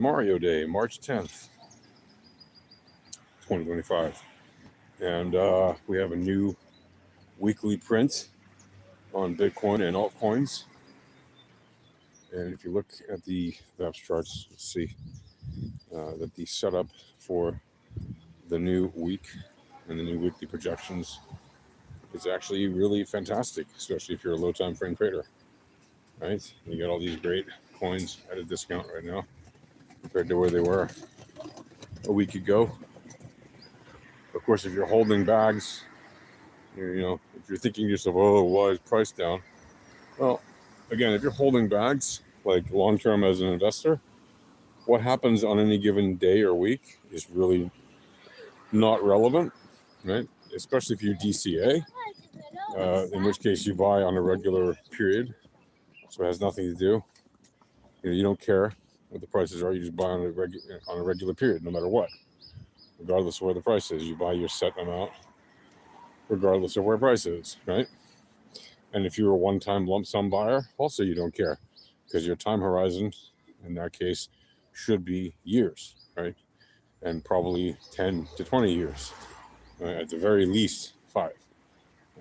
Mario Day, March 10th, 2025. And we have a new weekly print on Bitcoin and altcoins. And if you look at the VAPS charts, you'll see that the setup for the new week and the new weekly projections is actually really fantastic, especially if you're a low time frame trader, right? You got all these great coins at a discount right now compared to where they were a week ago. Of course, if you're holding bags, if you're thinking to yourself, oh, why is price down? Well, again, if you're holding bags, like long-term as an investor, what happens on any given day or week is really not relevant, right? Especially if you're DCA, in which case you buy on a regular period, so it has nothing to do. You don't care what the prices are. You just buy on a regular period, no matter what, regardless of where the price is. You buy your set amount, regardless of where price is, right? And if you're a one-time lump sum buyer, also you don't care, because your time horizon, in that case, should be years, right? And probably 10 to 20 years, right? At the very least 5,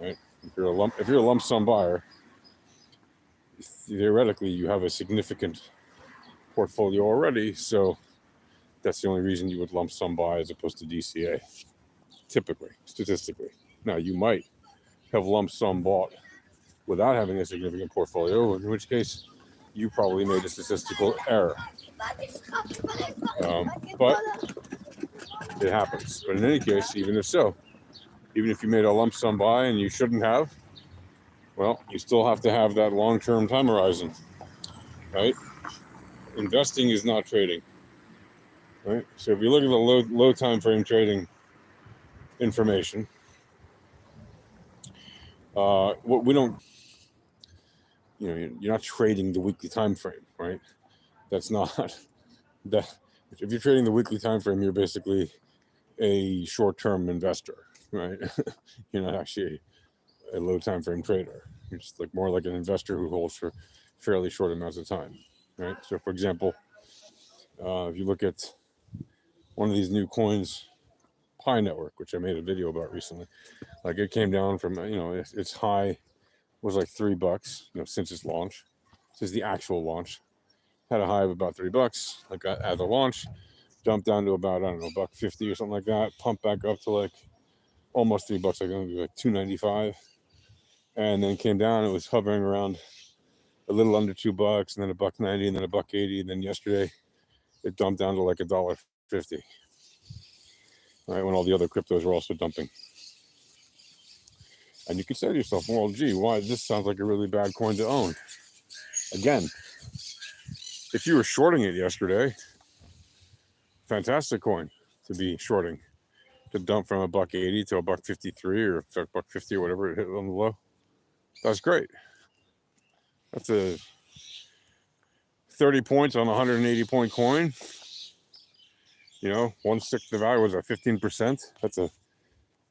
right? If you're a lump sum buyer, theoretically you have a significant portfolio already, so that's the only reason you would lump sum buy as opposed to DCA, typically, statistically. Now, you might have lump sum bought without having a significant portfolio, in which case you probably made a statistical error. But it happens. But in any case, even if you made a lump sum buy and you shouldn't have, well, you still have to have that long-term time horizon, right? Investing is not trading, right? So if you look at the low time frame trading information, what we don't, you're not trading the weekly time frame, right? That's not that. If you're trading the weekly time frame, you're basically a short-term investor, right? You're not actually a low time frame trader. You're just more like an investor who holds for fairly short amounts of time, right? So, for example, if you look at one of these new coins, Pi Network, which I made a video about recently, it came down from its high was like $3, since its launch, since the actual launch, had a high of about $3, at the launch, jumped down to about, I don't know, $1.50 or something like that, pumped back up to almost $3, I think like $2.95, and then came down. It was hovering around a little under $2, and then $1.90, and then $1.80, and then yesterday it dumped down to like $1.50, right, when all the other cryptos were also dumping. And you could say to yourself, well, gee, why? This sounds like a really bad coin to own. Again, if you were shorting it yesterday, fantastic coin to be shorting, to dump from $1.80 to $1.53 or $1.50 or whatever it hit on the low. That's great. That's a 30 points on a 180 point coin. 1/6 the value was at 15%. That's a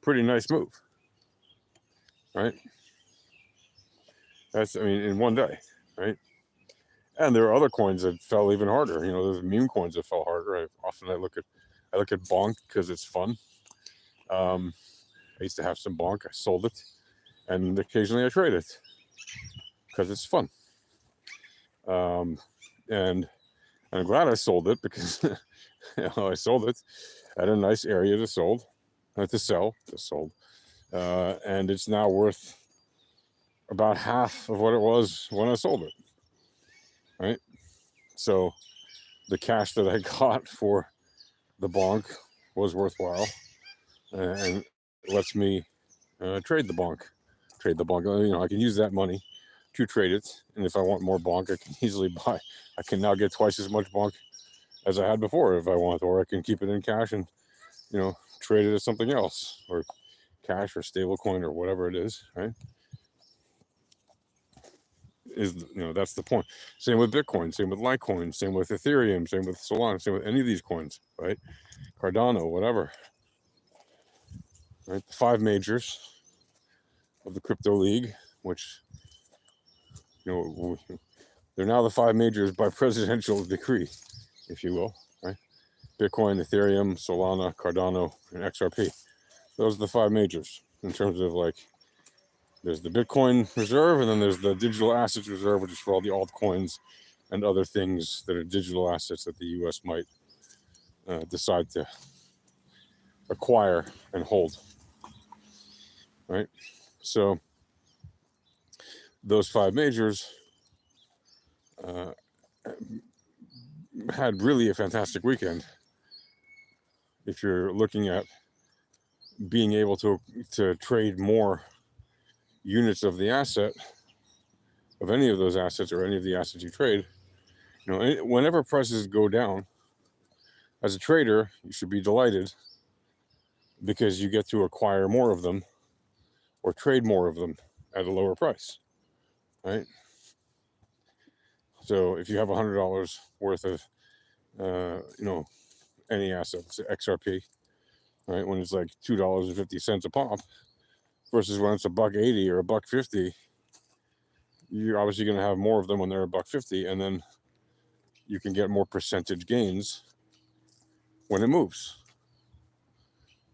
pretty nice move, right? That's, in one day, right? And there are other coins that fell even harder. There's meme coins that fell harder. I look at Bonk because it's fun. I used to have some Bonk. I sold it, and occasionally I trade it because it's fun. And I'm glad I sold it because I sold it at a nice area to sell, and it's now worth about half of what it was when I sold it, right? So the cash that I got for the bonk was worthwhile, and it lets me trade the bonk. I can use that money to trade it, and if I want more bonk, I can easily buy. I can now get twice as much bonk as I had before if I want, or I can keep it in cash and trade it as something else, or cash or stable coin or whatever it is, right? That's the point. Same with Bitcoin, same with Litecoin, same with Ethereum, same with Solana, same with any of these coins, right? Cardano, whatever, right? The 5 majors of the crypto league, which they're now the 5 majors by presidential decree, if you will, right? Bitcoin, Ethereum, Solana, Cardano, and XRP. Those are the 5 majors in terms of like, there's the Bitcoin reserve, and then there's the digital assets reserve, which is for all the altcoins and other things that are digital assets that the US might decide to acquire and hold, right? So those 5 majors had really a fantastic weekend. If you're looking at being able to trade more units of the asset, of any of those assets or any of the assets you trade, you know, whenever prices go down, as a trader, you should be delighted because you get to acquire more of them or trade more of them at a lower price, right? So if you have $100 worth of, you know, any asset, XRP, right? When it's like $2.50 a pop versus when it's $1.80 or $1.50, you're obviously going to have more of them when they're $1.50, and then you can get more percentage gains when it moves,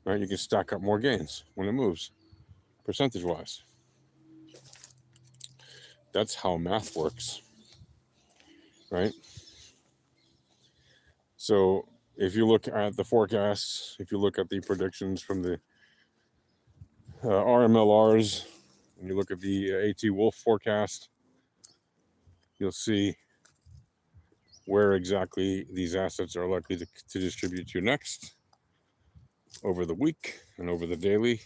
right? You can stack up more gains when it moves, percentage-wise. That's how math works, right? So if you look at the forecasts, if you look at the predictions from the RMLRs, and you look at the AT Wolf forecast, you'll see where exactly these assets are likely to distribute to next over the week and over the daily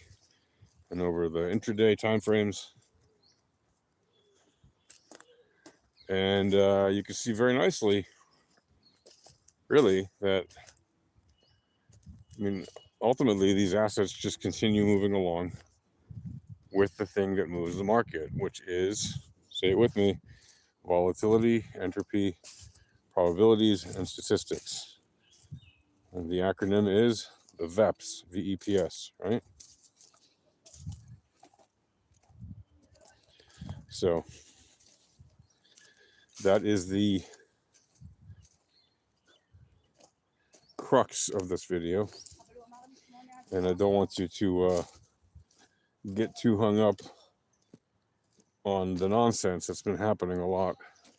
and over the intraday timeframes. And you can see very nicely, really, that, I mean, ultimately these assets just continue moving along with the thing that moves the market, which is, say it with me, volatility, entropy, probabilities, and statistics. And the acronym is the VEPS, VEPS, right? So that is the crux of this video. And I don't want you to get too hung up on the nonsense that's been happening a lot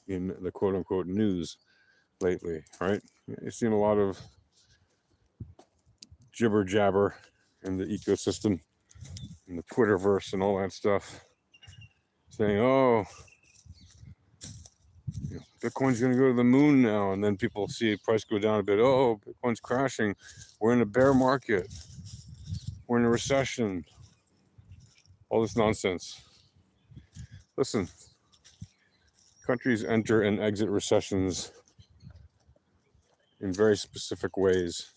in the quote-unquote news lately, right? You've seen a lot of jibber jabber in the ecosystem, in the Twitterverse and all that stuff, saying, oh, you know, Bitcoin's going to go to the moon now, and then people see price go down a bit. Oh, Bitcoin's crashing. We're in a bear market. We're in a recession. All this nonsense. Listen, countries enter and exit recessions in very specific ways.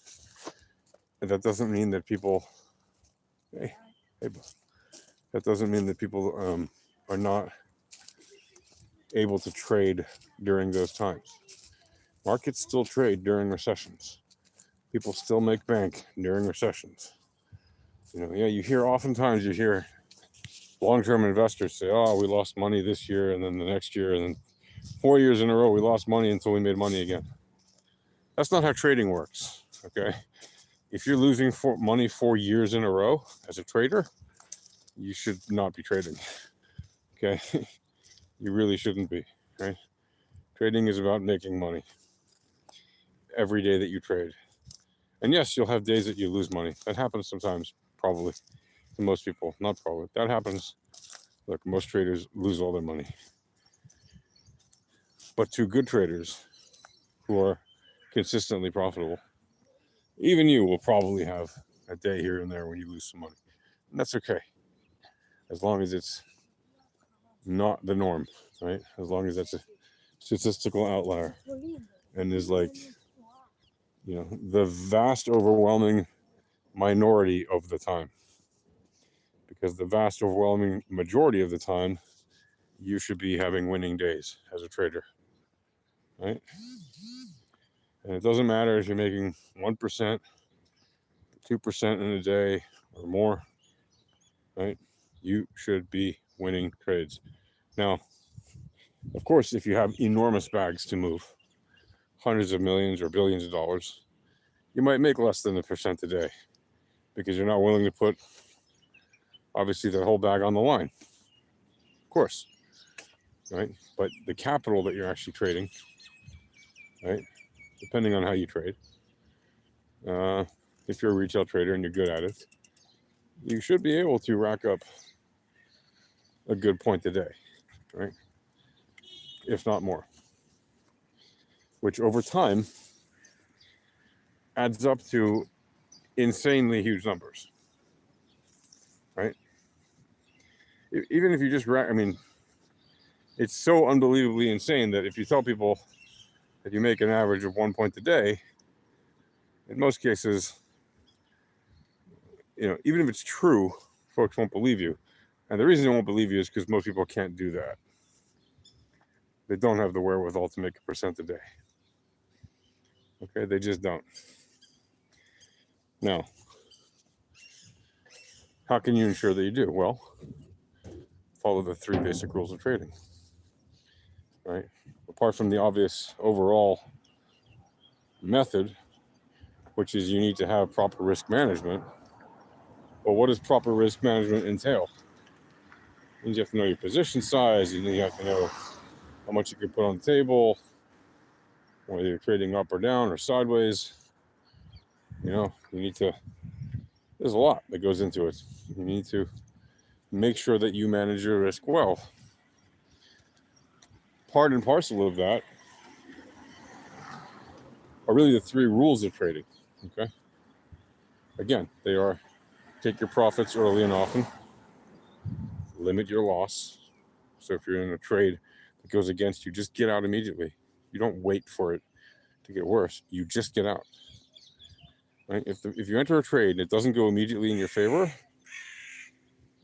And that doesn't mean that people, that doesn't mean that people are not able to trade during those times. Markets still trade during recessions. People still make bank during recessions. You know, yeah, oftentimes you hear long-term investors say, oh, we lost money this year, and then the next year, and then 4 years in a row, we lost money until we made money again. That's not how trading works, okay? If you're losing money 4 years in a row as a trader, you should not be trading, okay? You really shouldn't be, right? Trading is about making money every day that you trade. And yes, you'll have days that you lose money. That happens sometimes, probably, to most people. Not probably. That happens. Look, most traders lose all their money. But to good traders who are consistently profitable, even you will probably have a day here and there when you lose some money. And that's okay, as long as it's not the norm, right? As long as that's a statistical outlier and is like, you know, the vast overwhelming minority of the time. Because the vast overwhelming majority of the time, you should be having winning days as a trader, right? And it doesn't matter if you're making 1%, 2% in a day or more, right? You should be winning trades. Now, of course, if you have enormous bags to move, hundreds of millions or billions of dollars, you might make less than 1% a day because you're not willing to put, obviously, that whole bag on the line. Of course, right? But the capital that you're actually trading, right, depending on how you trade, if you're a retail trader and you're good at it, you should be able to rack up a good point a day, right? If not more, which over time adds up to insanely huge numbers, right? Even if you just rack, I mean, it's so unbelievably insane that if you tell people that you make an average of 1 point a day, in most cases, even if it's true, folks won't believe you. And the reason they won't believe you is because most people can't do that. They don't have the wherewithal to make 1% a day. Okay, they just don't. Now, how can you ensure that you do? Well, follow the 3 basic rules of trading, right? Apart from the obvious overall method, which is you need to have proper risk management. Well, what does proper risk management entail? It means you have to know your position size, you have to know how much you can put on the table, whether you're trading up or down or sideways. You need to, there's a lot that goes into it. You need to make sure that you manage your risk well. Part and parcel of that are really the 3 rules of trading, okay? Again, they are: take your profits early and often, limit your loss. So if you're in a trade that goes against you, just get out immediately. You don't wait for it to get worse. You just get out. Right? If you enter a trade and it doesn't go immediately in your favor,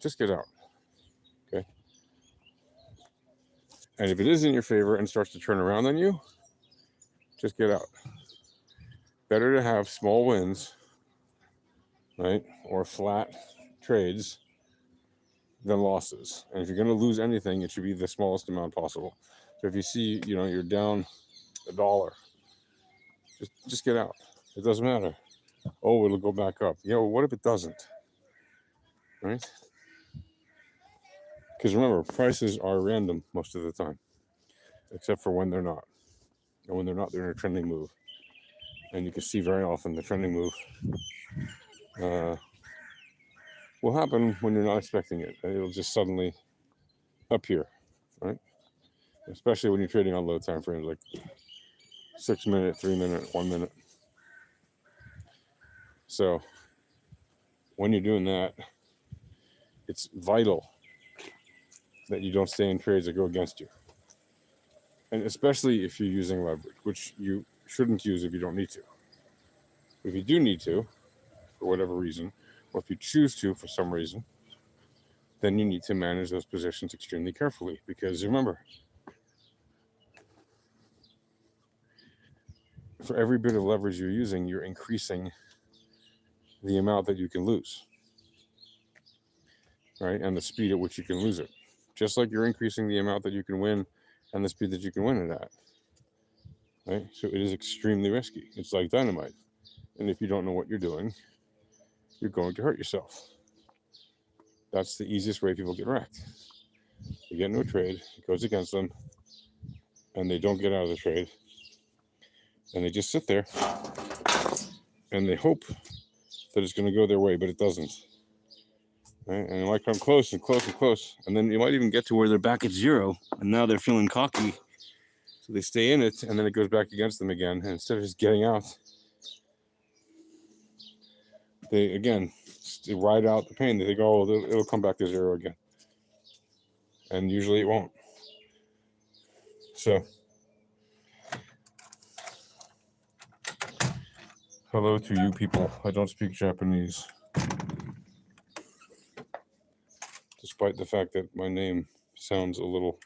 just get out. Okay. And if it is in your favor and starts to turn around on you, just get out. Better to have small wins, right, or flat trades than losses. And if you're going to lose anything, it should be the smallest amount possible. So if you see, you're down $1, just get out. It doesn't matter. Oh, it'll go back up. Yeah, well, what if it doesn't? Right? Because remember, prices are random most of the time, except for when they're not. And when they're not, they're in a trending move. And you can see very often the trending move will happen when you're not expecting it. It'll just suddenly appear, right? Especially when you're trading on low time frames, like 6 minute, 3 minute, 1 minute. So when you're doing that, it's vital that you don't stay in trades that go against you. And especially if you're using leverage, which you shouldn't use if you don't need to. If you do need to, for whatever reason, or if you choose to for some reason, then you need to manage those positions extremely carefully. Because remember, for every bit of leverage you're using, you're increasing the amount that you can lose, right? And the speed at which you can lose it. Just like you're increasing the amount that you can win and the speed that you can win it at, right? So it is extremely risky. It's like dynamite. And if you don't know what you're doing, you're going to hurt yourself. That's the easiest way people get wrecked. They get into a trade, it goes against them, and they don't get out of the trade. And they just sit there and they hope that it's going to go their way, but it doesn't. Right? And it might come close and close and close. And then you might even get to where they're back at 0, and now they're feeling cocky. So they stay in it, and then it goes back against them again. And instead of just getting out, they ride out the pain. They think, oh, it'll come back to 0 again. And usually it won't. So, hello to you people. I don't speak Japanese. Despite the fact that my name sounds a little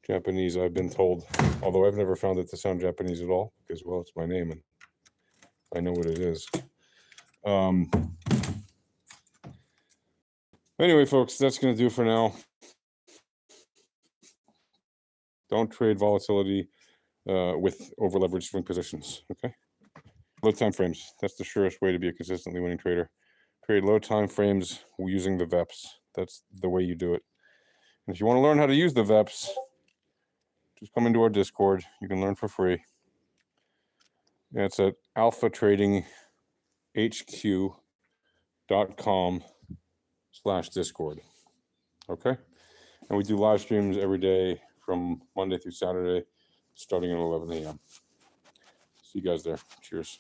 Japanese, I've been told. Although I've never found it to sound Japanese at all, because, well, it's my name and I know what it is. Anyway, folks, that's going to do for now. Don't trade volatility with over leveraged swing positions. Okay. Low time frames. That's the surest way to be a consistently winning trader. Trade low time frames using the VEPs. That's the way you do it. And if you want to learn how to use the VEPs, just come into our Discord. You can learn for free. Yeah, it's at alphatradinghq.com/Discord. Okay. And we do live streams every day from Monday through Saturday, starting at 11 a.m. See you guys there. Cheers.